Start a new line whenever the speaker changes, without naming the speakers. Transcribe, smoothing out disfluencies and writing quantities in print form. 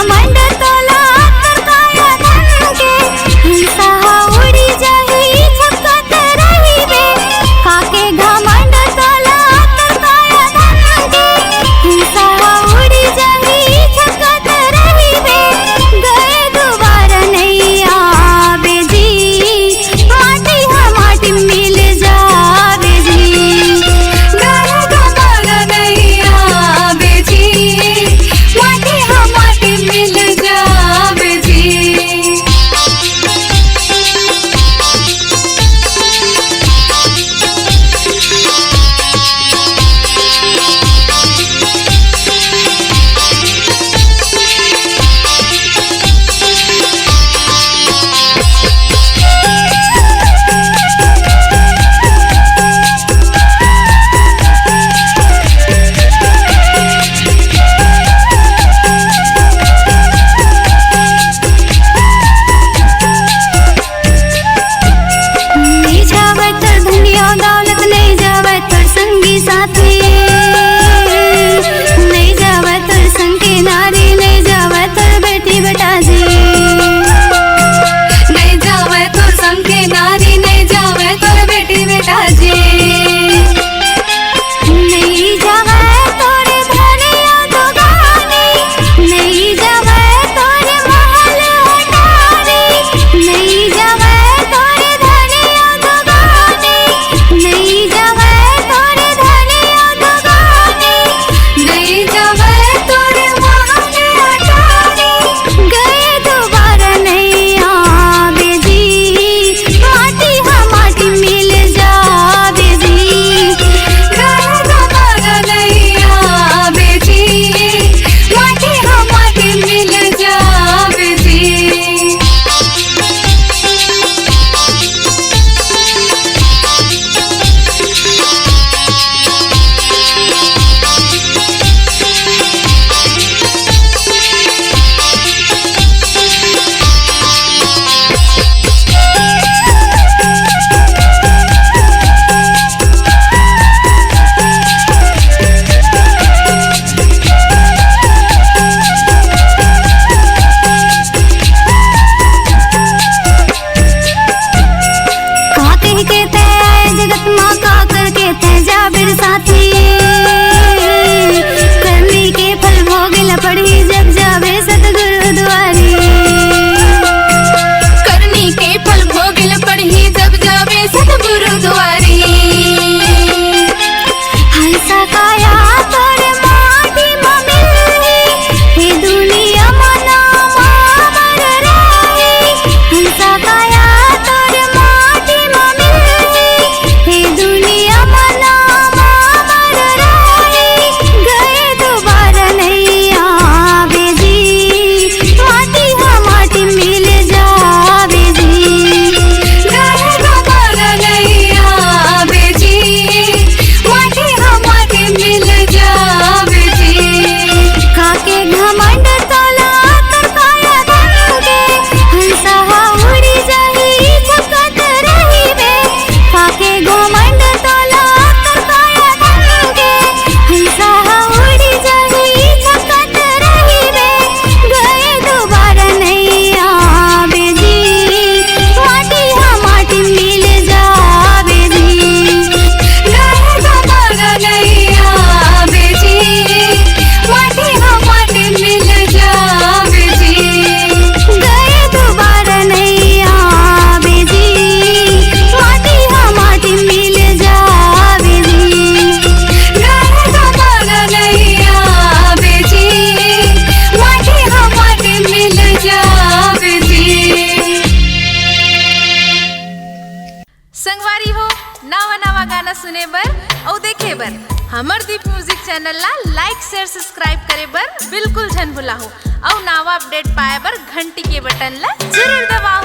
घमंड तोला काया धन के हंसा उड़ी जाही छपकत रही बे काके घमंड तोला काया धन के हंसा उड़ी जाही छपकत रही बे गए दोबारा नहीं आवे जी माटी हम माटी मिल जावे जी गए दोबारा नहीं आवे जी माटी हम माटी मिल जावे जी। नहीं जावे तर दुनिया दौलत नहीं जावे तर संगी साथी नहीं जावे तर संगी नारी नहीं जावे तर बेटी बेटा जी नहीं जावे तर संगी नारी नहीं जावे तर बेटी बेटा जी नहीं जावे तोरे धनिया तो गानी नहीं जावे तोरे महल अटारी नहीं जावे तोरे धनिया तो गानी नहीं जावे तोरे धनिया तो गानी नहीं जावे तोरे महल अटारी गए दोबारा नहीं आवे जी माटी हम माटी मिल जावे जी गए दोबारा नहीं आवे जी माटी हम माटी मिल जावे जी। का कह के ते आए जगत माँ का करके ते जाबिर साथी करनी के फल भोगल पड़ी जब जावे सतगुरु द्वारी करनी के फल भोगल पड़ी जब जावे सतगुरु द्वारी हंसा काया तोरे माटी में मिली हे दुनिया मना मामर रही हंसा काया तोरे माटी में मिली हे दुनिया मना मामर रही गए दोबारा नहीं आवे जी माटी हम माटी मिल जावे जी गए दोबारा नहीं आवे जी माटी हम माटी मिल जावे जी काके घमंड तोला काया धन के हंसा उड़ी जाही छपकत रही बे काके घमंड तोला काया धन के हंसा उड़ी जाही छपकत रही बे गए दोबारा नहीं आवे जी माटी हम माटी मिल जावे जी गए दोबारा नहीं आवे जी माटी हम माटी मिल जावे जी गए दोबारा नहीं आवे जी माटी हम माटी मिल जावे जी गए दोबारा नहीं आवे जी माटी हम माटी मिल जावे जी।
संगवारी हो नवा नवा गाना सुने बर और देखे बर हमर दीप म्यूजिक चैनल ला लाइक शेयर सब्सक्राइब करे बर बिल्कुल झन भुलाहो और नवा अपडेट पाए बर घंटी के बटन ला जरूर दबाओ।